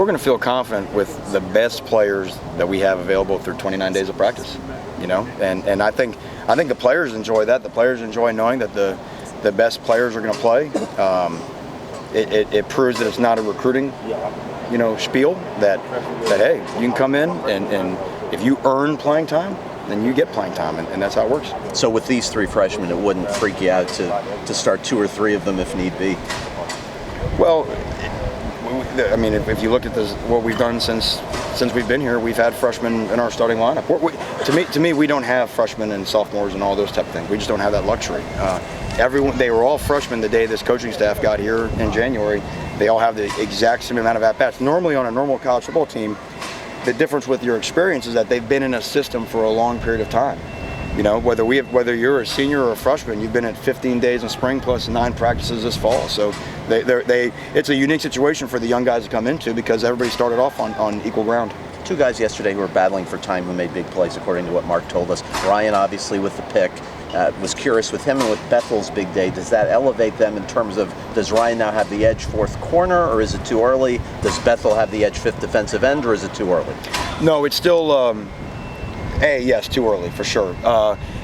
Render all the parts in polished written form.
we're going to feel confident with the best players that we have available through 29 days of practice. And I think the players enjoy that. The players enjoy knowing that the best players are going to play. It proves that it's not a recruiting, spiel. That hey, you can come in and if you earn playing time, then you get playing time, and that's how it works. So with these 3 freshmen, it wouldn't freak you out to start 2 or 3 of them if need be? Well, I mean, if you look at what we've done since we've been here, we've had freshmen in our starting lineup. To me, we don't have freshmen and sophomores and all those type of things. We just don't have that luxury. They were all freshmen the day this coaching staff got here in January. They all have the exact same amount of at-bats. Normally on a normal college football team, the difference with your experience is that they've been in a system for a long period of time. Whether you're a senior or a freshman, you've been at 15 days in spring plus 9 practices this fall. So it's a unique situation for the young guys to come into because everybody started off on equal ground. 2 guys yesterday who were battling for time who made big plays, according to what Mark told us. Ryan, obviously, with the pick. Was curious with him and with Bethel's big day. Does that elevate them in terms of, does Ryan now have the edge 4th corner, or is it too early? Does Bethel have the edge 5th defensive end, or is it too early? No, it's still yes, too early for sure.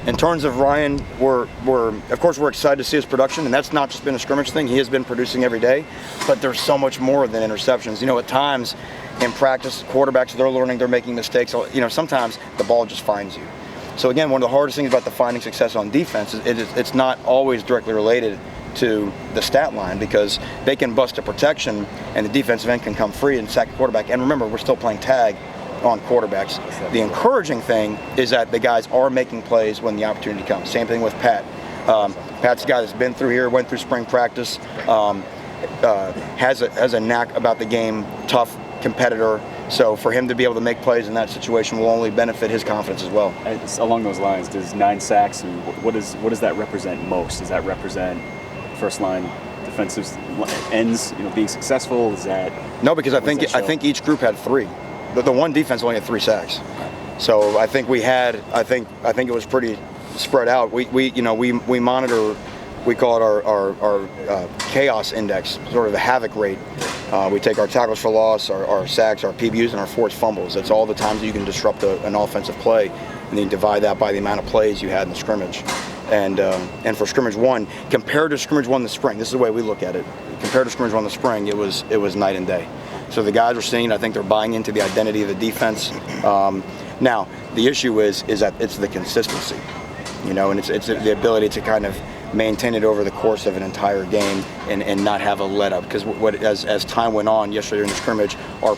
In terms of Ryan, of course we're excited to see his production, and that's not just been a scrimmage thing. He has been producing every day, but there's so much more than interceptions. At times in practice, quarterbacks, they're learning, they're making mistakes. Sometimes the ball just finds you. So again, one of the hardest things about defining success on defense is it's not always directly related to the stat line, because they can bust a protection and the defensive end can come free and sack the quarterback. And remember, we're still playing tag on quarterbacks. The encouraging thing is that the guys are making plays when the opportunity comes. Same thing with Pat. Pat's a guy that's been through here, went through spring practice, has a knack about the game, tough competitor. So for him to be able to make plays in that situation will only benefit his confidence as well. Along those lines, does 9 sacks, and what does that represent most? Does that represent first line defensive ends, being successful? Is that no? Because I think each group had 3. The one defense only had 3 sacks. So I think I think it was pretty spread out. We monitor. We call it our chaos index, sort of the havoc rate. We take our tackles for loss, our sacks, our PBUs, and our forced fumbles. That's all the times that you can disrupt an offensive play, and then you divide that by the amount of plays you had in the scrimmage. And for scrimmage 1, compared to scrimmage 1 in the spring, this is the way we look at it. Compared to scrimmage 1 in the spring, it was night and day. So the guys are seeing, I think they're buying into the identity of the defense. Now, the issue is that it's the consistency, and it's the ability to kind of maintain it over the course of an entire game and not have a let up. Because as time went on yesterday in the scrimmage, our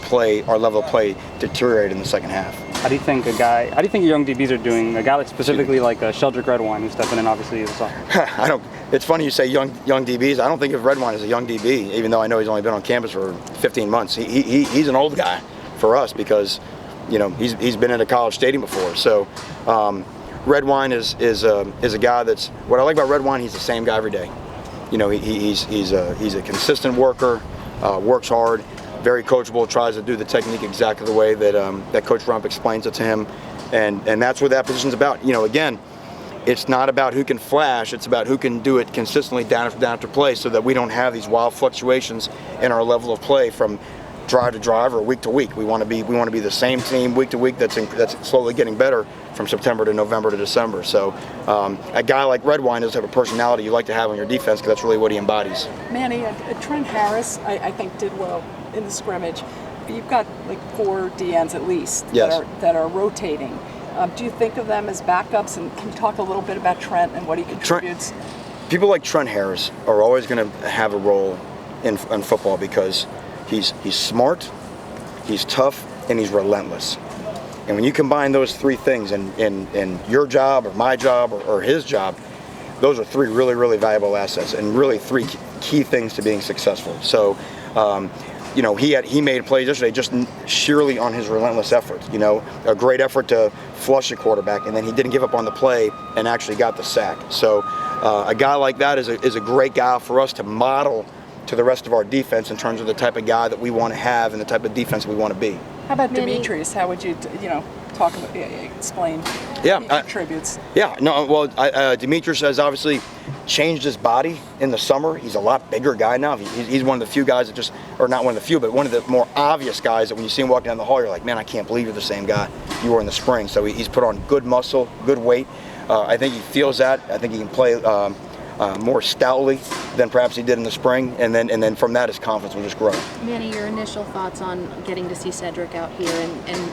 level of play deteriorated in the second half. How do you think your young DBs are doing? A guy like specifically like Sheldrick Redwine, who's stepping in obviously as a sophomore. It's funny you say young DBs. I don't think of Redwine as a young DB, even though I know he's only been on campus for 15 months. He's an old guy for us because he's been in a college stadium before. So Redwine is a guy that's, what I like about Redwine, he's the same guy every day. He's a consistent worker, works hard, very coachable, tries to do the technique exactly the way that Coach Rump explains it to him, and that's what that position's about. Again, it's not about who can flash, it's about who can do it consistently down after play, so that we don't have these wild fluctuations in our level of play from drive to drive or week to week. We want to be the same team week to week that's slowly getting better from September to November to December. So a guy like Redwine does have a personality you like to have on your defense, because that's really what he embodies. Manny, Trent Harris, I think did well in the scrimmage. You've got like 4 DNs at least that are rotating. Do you think of them as backups? And can you talk a little bit about Trent and what he contributes? People like Trent Harris are always going to have a role in football because he's smart, he's tough, and he's relentless. And when you combine those 3 things in your job or my job or his job, those are 3 really, really valuable assets and really 3 key things to being successful. So, he made plays yesterday just sheerly on his relentless effort. A great effort to flush a quarterback, and then he didn't give up on the play and actually got the sack. So a guy like that is a great guy for us to model to the rest of our defense in terms of the type of guy that we want to have and the type of defense we want to be. How about Demetrius? How would you, talk about, explain? Yeah, he contributes. Yeah, no, well, Demetrius has obviously changed his body in the summer. He's a lot bigger guy now. He's one of the few guys that just, or not one of the few, but one of the more obvious guys that when you see him walking down the hall, you're like, man, I can't believe you're the same guy you were in the spring. So he's put on good muscle, good weight. I think he feels that. I think he can play more stoutly than perhaps he did in the spring, and then from that his confidence will just grow. Manny, your initial thoughts on getting to see Cedric out here and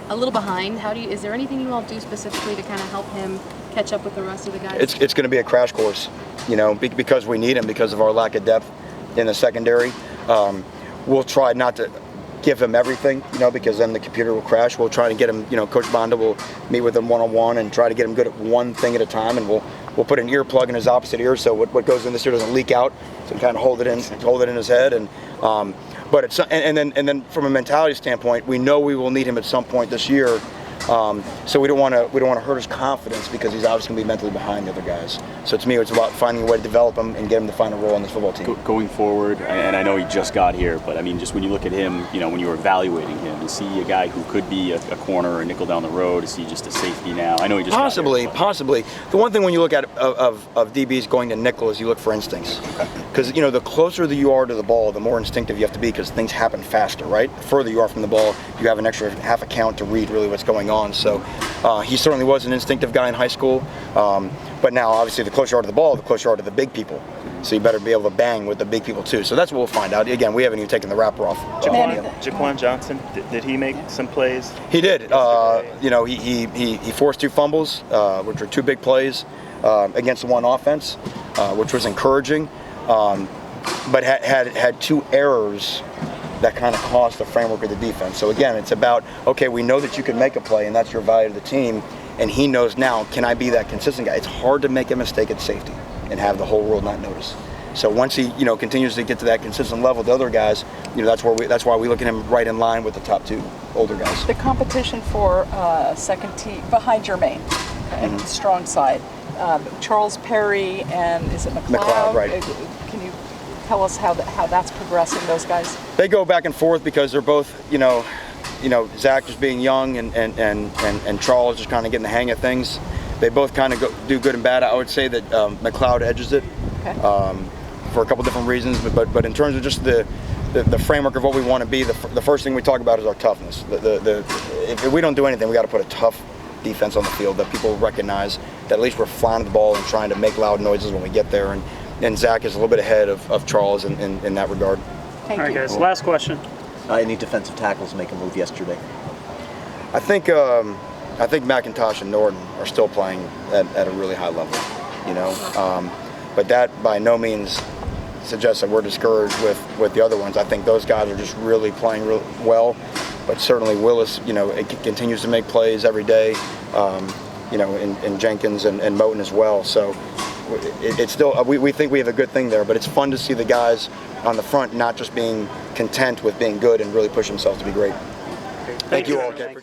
a little behind. Is there anything you all do specifically to kind of help him catch up with the rest of the guys? It's going to be a crash course, because we need him because of our lack of depth in the secondary. We'll try not to give him everything, because then the computer will crash. We'll try to get him, Coach Bonda will meet with him one-on-one and try to get him good at one thing at a time, and we'll put an earplug in his opposite ear so what goes in this ear doesn't leak out, so kind of hold it in his head. But and then from a mentality standpoint, we know we will need him at some point this year. So we don't want to hurt his confidence because he's obviously going to be mentally behind the other guys. So to me, it's about finding a way to develop him and get him to find a role on this football team. Going forward, and I know he just got here, but I mean, just when you look at him, when you were evaluating him, is he a guy who could be a corner or a nickel down the road? Is he just a safety now? I know he just possibly. The one thing when you look at of DBs going to nickel is you look for instincts, because the closer that you are to the ball, the more instinctive you have to be because things happen faster, right? The further you are from the ball, you have an extra half a count to read really what's going on. So he certainly was an instinctive guy in high school, but now obviously the closer you are to the ball, the closer you are to the big people. So you better be able to bang with the big people too. So that's what we'll find out. Again, we haven't even taken the wrapper off. Jaquan Johnson, did he make some plays? He did. He forced 2 fumbles, which were 2 big plays against the one offense, which was encouraging. But had 2 errors that kind of cost the framework of the defense. So again, it's about, okay, we know that you can make a play and that's your value to the team, and he knows now, can I be that consistent guy? It's hard to make a mistake at safety and have the whole world not notice. So once he, continues to get to that consistent level, the other guys, that's why we look at him right in line with the top 2 older guys. The competition for second team behind Jermaine and strong side, Charles Perry and is it McLeod? McLeod, right. Can you tell us how that's progressing, those guys? They go back and forth because they're both, Zach just being young and Charles just kind of getting the hang of things. They both kind of do good and bad. I would say that McLeod edges it for a couple different reasons, but in terms of just the framework of what we want to be, the first thing we talk about is our toughness. If we don't do anything, we got to put a tough defense on the field that people recognize, that at least we're flying the ball and trying to make loud noises when we get there. And Zach is a little bit ahead of Charles in that regard. Thank All right, you. guys. Last question. Any defensive tackles make a move yesterday? I think McIntosh and Norton are still playing at a really high level, but that by no means suggests that we're discouraged with the other ones. I think those guys are just really playing real well, but certainly Willis, it continues to make plays every day, in Jenkins and Moten as well. So it's still, we think we have a good thing there, but it's fun to see the guys on the front not just being content with being good and really push themselves to be great. Thank you all. Okay.